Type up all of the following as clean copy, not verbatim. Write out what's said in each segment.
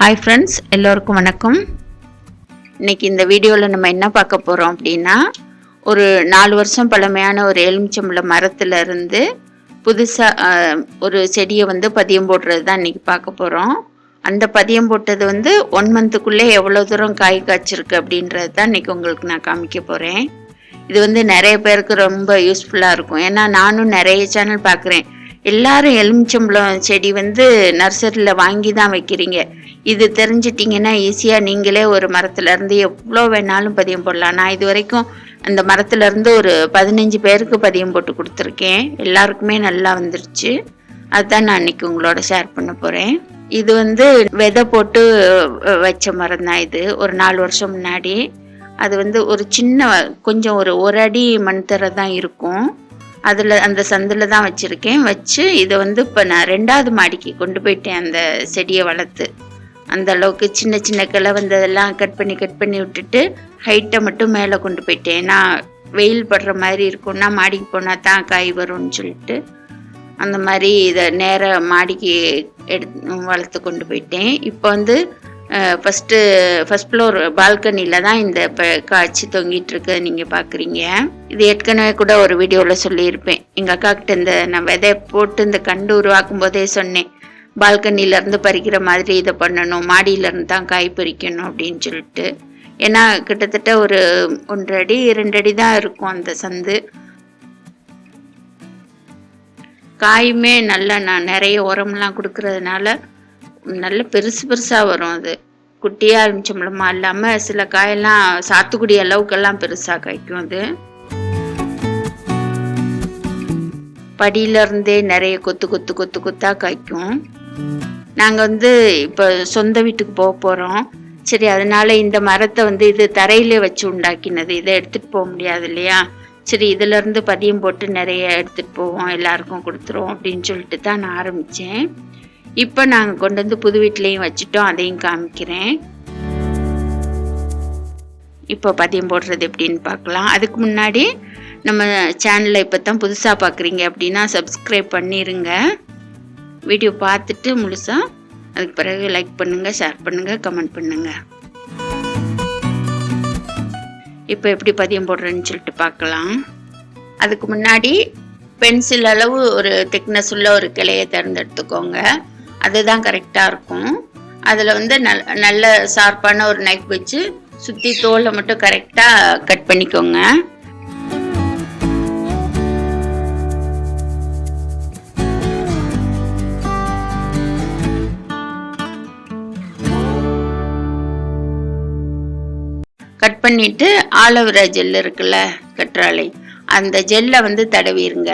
Hi friends, எல்லோருக்கும் வணக்கம். இன்னைக்கு இந்த வீடியோவில் நம்ம என்ன பார்க்க போகிறோம் அப்படின்னா, ஒரு 4 வருஷம் பழமையான ஒரு எலுமிச்சம்பழம் மரத்துல இருந்து புதுசாக ஒரு செடியை பதியம் போடுறது தான் இன்னைக்கு பார்க்க போகிறோம். அந்த பதியம் போட்டது 1 மந்த்துக்குள்ளே எவ்வளோ தூரம் காய் காய்ச்சிருக்கு அப்படின்றது தான் இன்னைக்கு உங்களுக்கு நான் காமிக்க போகிறேன். இது நிறைய பேருக்கு ரொம்ப யூஸ்ஃபுல்லாக இருக்கும். ஏன்னா நானும் நிறைய சேனல் பார்க்குறேன். எல்லாரும் எலுமிச்சம்பழம் செடி நர்சரியில் வாங்கி தான் வைக்கிறீங்க. இது தெரிஞ்சிட்டிங்கன்னா ஈஸியாக நீங்களே ஒரு மரத்துலேருந்து எவ்வளோ வேணாலும் பதியம் போடலாம். நான் இது வரைக்கும் அந்த மரத்துலேருந்து ஒரு 15 பேருக்கு பதியம் போட்டு கொடுத்துருக்கேன். எல்லாருக்குமே நல்லா வந்துருச்சு. அதுதான் நான் இன்னைக்கு உங்களோட ஷேர் பண்ண போகிறேன். இது விதை போட்டு வச்ச மரம் தான். இது ஒரு 4 வருஷம் முன்னாடி. அது ஒரு சின்ன கொஞ்சம் ஒரு அடி மண் தர தான் இருக்கும். அதில் அந்த சந்தில் தான் வச்சுருக்கேன். வச்சு இதை இப்போ நான் 2வது மாடிக்கு கொண்டு போயிட்டேன். அந்த செடியை வளர்த்து அந்த அளவுக்கு சின்ன சின்ன கிளை வந்ததெல்லாம் கட் பண்ணி விட்டுட்டு ஹைட்டை மட்டும் மேலே கொண்டு போயிட்டேன். ஏன்னா வெயில் படுற மாதிரி இருக்கும்னா மாடிக்கு போனால் தான் காய் வரும்னு சொல்லிட்டு அந்த மாதிரி இதை நேராக மாடிக்கு வளர்த்து கொண்டு போயிட்டேன். இப்போ ஃபஸ்ட் ஃப்ளோர் பால்கனியில் தான் இந்த காய்ச்சி தொங்கிட்டு இருக்கு நீங்கள் பார்க்குறீங்க. இது ஏற்கனவே கூட ஒரு வீடியோவில் சொல்லியிருப்பேன். எங்கள் அக்காக்கிட்ட நான் விதை போட்டு இந்த கண்டு உருவாக்கும் போதே சொன்னேன், பால்கனிலேருந்து பறிக்கிற மாதிரி இதை பண்ணணும், மாடியிலேருந்து தான் காய் பறிக்கணும் அப்படின்னு சொல்லிட்டு. ஏன்னா கிட்டத்தட்ட ஒரு 1 அடி 2 அடி தான் இருக்கும் அந்த சந்து. காயுமே நல்லா நான் நிறைய உரம்லாம் கொடுக்கறதுனால நல்ல பெருசாக வரும். அது குட்டியாக எலுமிச்சம்பழமா இல்லாமல் சில காயெல்லாம் சாத்துக்குடி அளவுக்கெல்லாம் பெருசாக காய்க்கும். அது படியிலருந்தே நிறைய கொத்தாக காய்க்கும். நாங்கள் இப்போ சொந்த வீட்டுக்கு போக போகிறோம். சரி, அதனால இந்த மரத்தை இது தரையிலே வச்சு உண்டாக்கினது. இதை எடுத்துகிட்டு போக முடியாது இல்லையா. சரி, இதிலேருந்து பதியம் போட்டு நிறைய எடுத்துகிட்டு போவோம், எல்லாருக்கும் கொடுத்துருவோம் அப்படின்னு சொல்லிட்டு தான் நான் ஆரம்பித்தேன். இப்போ நாங்கள் கொண்டு புது வீட்லேயும் வச்சுட்டோம். அதையும் காமிக்கிறேன். இப்போ பதியம் போடுறது எப்படின்னு பார்க்கலாம். அதுக்கு முன்னாடி நம்ம சேனலை இப்போ தான் புதுசாக பார்க்குறீங்க அப்படின்னா சப்ஸ்கிரைப் பண்ணிடுங்க. வீடியோ பார்த்துட்டு முழுசாக அதுக்கு பிறகு லைக் பண்ணுங்கள், ஷேர் பண்ணுங்கள், கமெண்ட் பண்ணுங்கள். இப்போ எப்படி பதியம் போடுறேன்னு சொல்லிட்டு பார்க்கலாம். அதுக்கு முன்னாடி பென்சில் அளவு ஒரு திக்னஸ் உள்ள ஒரு கிளையை தேர்ந்தெடுத்துக்கோங்க. அதுதான் கரெக்டாக இருக்கும். அதில் நல்ல ஷார்ப்பான ஒரு நைஃப் வச்சு சுற்றி தோலை மட்டும் கரெக்டாக கட் பண்ணிக்கோங்க. கட் பண்ணிட்டு ஆலோவேரா ஜெல் இருக்குல்ல, கற்றாழை, அந்த ஜெல்லை தடவிடுங்க.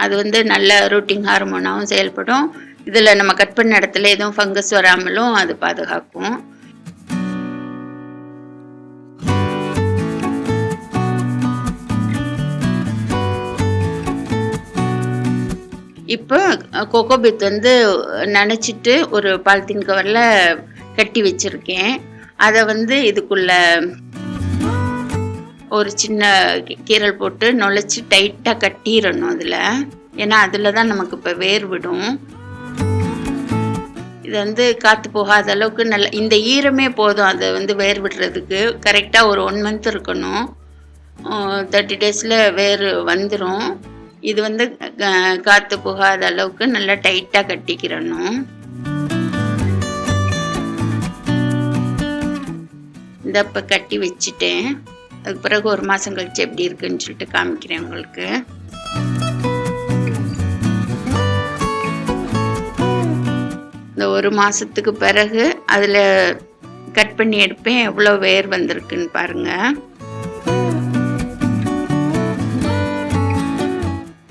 அது நல்ல ரூட்டிங் ஹார்மோனாகவும் செயல்படும். இதில் நம்ம கட் பண்ண இடத்துல எதுவும் ஃபங்கஸ் வராமலும் அது பாதுகாக்கும். இப்போ கோகோபித் நனைச்சிட்டு ஒரு பாலித்தீன் கவரில் கட்டி வச்சுருக்கேன். அதை இதுக்குள்ள ஒரு சின்ன கீரல் போட்டு நுழைச்சி டைட்டாக கட்டிடணும் அதில். ஏன்னா அதில் தான் நமக்கு இப்போ வேர் விடும். இது காற்று போகாத அளவுக்கு நல்ல இந்த ஈரமே போதும். அதை வேர் விடுறதுக்கு கரெக்டாக ஒரு 1 மந்த் இருக்கணும். 30 டேஸில் வேர் வந்துடும். இது காற்று போகாத அளவுக்கு நல்லா டைட்டாக கட்டிக்கிறணும். இந்த இப்போ கட்டி வச்சுட்டேன். அதுக்கு பிறகு 1 மாதம் கழிச்சு எப்படி இருக்குன்னு சொல்லிட்டு காமிக்கிறேன் உங்களுக்கு. இந்த 1 மாதத்துக்கு பிறகு அதில் கட் பண்ணி எடுப்பேன். எவ்வளோ வேர் வந்திருக்குன்னு பாருங்கள்.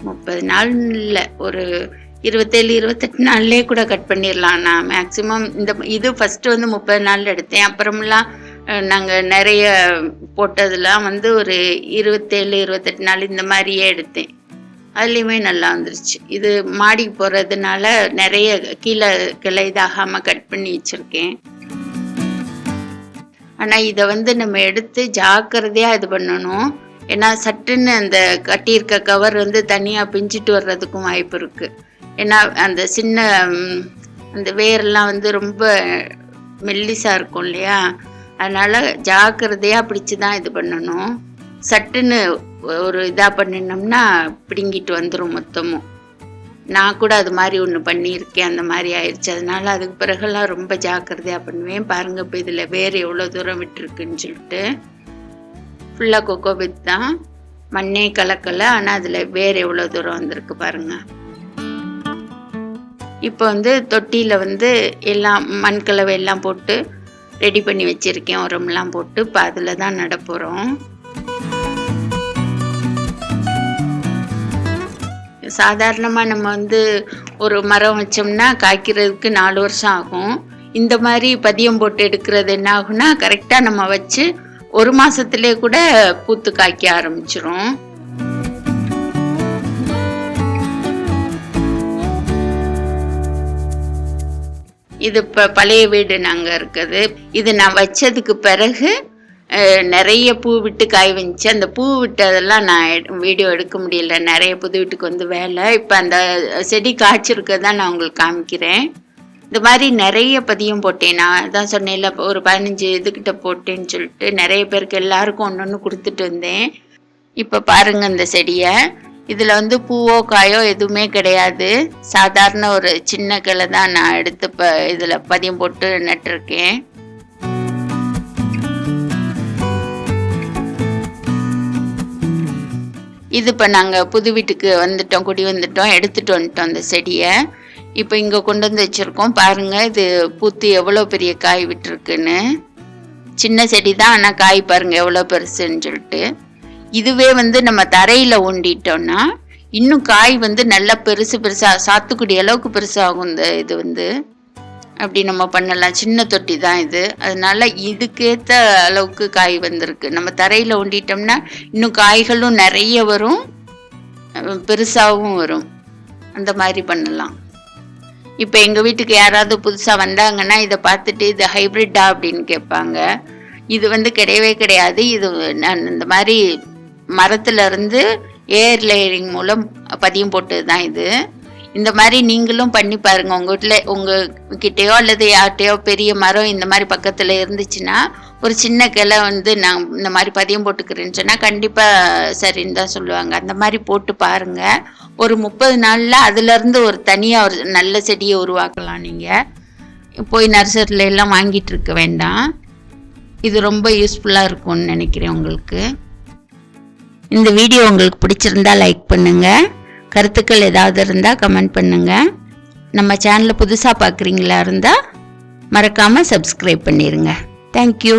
30 நாள் இல்லை, ஒரு 27-28 நாள்லேயே கூட கட் பண்ணிடலாம். நான் மேக்ஸிமம் இது ஃபஸ்ட்டு 30 நாள் எடுத்தேன். அப்புறமெல்லாம் நாங்கள் நிறைய போட்டதெல்லாம் ஒரு 27-28 நாள் இந்த மாதிரியே எடுத்தேன். அதுலேயுமே நல்லா வந்துருச்சு. இது மாடிக்கு போகிறதுனால நிறைய கீழே கிளை இதாகாமல் கட் பண்ணி வச்சுருக்கேன். ஆனால் இதை நம்ம எடுத்து ஜாக்கிரதையாக இது பண்ணணும். ஏன்னா சட்டுன்னு அந்த கட்டியிருக்க கவர் தனியாக பிஞ்சிட்டு வர்றதுக்கும் வாய்ப்பு இருக்குது. ஏன்னா அந்த சின்ன அந்த வேரெல்லாம் ரொம்ப மெல்லிசாக இருக்கும் இல்லையா, அதனால் ஜாக்கிரதையாக பிடிச்சி தான் இது பண்ணணும். சட்டுன்னு ஒரு இதாக பண்ணினோம்னா பிடுங்கிட்டு வந்துடும் மொத்தமும். நான் கூட அது மாதிரி ஒன்று பண்ணியிருக்கேன், அந்த மாதிரி ஆயிடுச்சு. அதனால் அதுக்கு பிறகுலாம் ரொம்ப ஜாக்கிரதையாக பண்ணுவேன். பாருங்கள் இப்போ இதில் வேறு எவ்வளோ தூரம் விட்டுருக்குன்னு சொல்லிட்டு. ஃபுல்லாக கொக்கோ பித் தான், மண்ணே கலக்கலை, ஆனால் அதில் வேறு எவ்வளோ தூரம் வந்திருக்கு பாருங்கள். இப்போ தொட்டியில் எல்லாம் மண்கலவை எல்லாம் போட்டு ரெடி பண்ணி வச்சுருக்கேன், உரம்லாம் போட்டு. இப்போ அதில் தான் நட போகிறோம். சாதாரணமாக நம்ம ஒரு மரம் வச்சோம்னா காய்க்கிறதுக்கு 4 வருஷம் ஆகும். இந்த மாதிரி பதியம் போட்டு எடுக்கிறது என்ன ஆகும்னா கரெக்டாக நம்ம வச்சு 1 மாதத்துலேயே கூட பூத்து காய்க்க ஆரம்பிச்சிரும். இது இப்போ பழைய வீடு நாங்கள் இருக்குது. இது நான் வச்சதுக்கு பிறகு நிறைய பூ விட்டு காய் வந்துச்சு. அந்த பூ விட்டதெல்லாம் நான் வீடியோ எடுக்க முடியல, நிறைய புது வீட்டுக்கு வேலை. இப்போ அந்த செடி காய்ச்சிருக்கதான் நான் உங்களுக்கு காமிக்கிறேன். இந்த மாதிரி நிறைய பதியம் போட்டேன். நான் அதான் சொன்னேன்ல, ஒரு 15 இதுக்கிட்ட போட்டேன்னு சொல்லிட்டு நிறைய பேருக்கு எல்லாருக்கும் ஒன்று ஒன்று கொடுத்துட்டு வந்தேன். இப்போ பாருங்க இந்த செடியை. இதில் பூவோ காயோ எதுவுமே கிடையாது. சாதாரண ஒரு சின்ன கிளை தான் நான் எடுத்து இப்போ இதில் பதியம் போட்டு நட்டிருக்கேன். இது இப்போ நாங்கள் புது வீட்டுக்கு குடி வந்துட்டோம், எடுத்துகிட்டு வந்துட்டோம் அந்த செடியை. இப்போ இங்கே கொண்டு வச்சுருக்கோம். பாருங்கள் இது பூத்து எவ்வளோ பெரிய காய் விட்டுருக்குன்னு. சின்ன செடி தான், ஆனால் காய் பாருங்கள் எவ்வளோ பெருசுன்னு சொல்லிட்டு. இதுவே நம்ம தரையில் ஊண்டிட்டோம்னா இன்னும் காய் நல்லா பெருசாக சாத்துக்குடி அளவுக்கு பெருசாகும். இது அப்படி நம்ம பண்ணலாம். சின்ன தொட்டி தான் இது, அதனால இதுக்கேற்ற அளவுக்கு காய் வந்திருக்கு. நம்ம தரையில் ஊண்டிட்டோம்னா இன்னும் காய்களும் நிறைய வரும், பெருசாகவும் வரும். அந்த மாதிரி பண்ணலாம். இப்போ எங்கள் வீட்டுக்கு யாராவது புதுசாக வந்தாங்கன்னா இதை பார்த்துட்டு இது ஹைப்ரிட்டா அப்படின்னு கேட்பாங்க. இது கிடையவே கிடையாது. இது நான் இந்த மாதிரி மரத்துலேருந்து ஏர் லேயரிங் மூலம் பதியம் போட்டது தான் இது. இந்த மாதிரி நீங்களும் பண்ணி பாருங்கள். உங்கள் வீட்டில் உங்ககிட்டயோ அல்லது யார்கிட்டையோ பெரிய மரம் இந்த மாதிரி பக்கத்தில் இருந்துச்சுன்னா ஒரு சின்ன கிளை நான் இந்த மாதிரி பதியம் போட்டுக்கிறேன்னு சொன்னால் கண்டிப்பாக சரின்னு தான் சொல்லுவாங்க. அந்த மாதிரி போட்டு பாருங்கள். ஒரு 30 நாளில் அதுலேருந்து ஒரு தனியாக ஒரு நல்ல செடியை உருவாக்கலாம். நீங்கள் போய் நர்சரியில் எல்லாம் வாங்கிட்டு இருக்க வேண்டாம். இது ரொம்ப யூஸ்ஃபுல்லாக இருக்கும்னு நினைக்கிறேன் உங்களுக்கு. இந்த வீடியோ உங்களுக்கு பிடிச்சிருந்தா லைக் பண்ணுங்கள். கருத்துக்கள் ஏதாவது இருந்தால் கமெண்ட் பண்ணுங்கள். நம்ம சேனலை புதுசாக பார்க்குறீங்களா இருந்தால் மறக்காமல் சப்ஸ்கிரைப் பண்ணிடுங்க. தேங்க்யூ.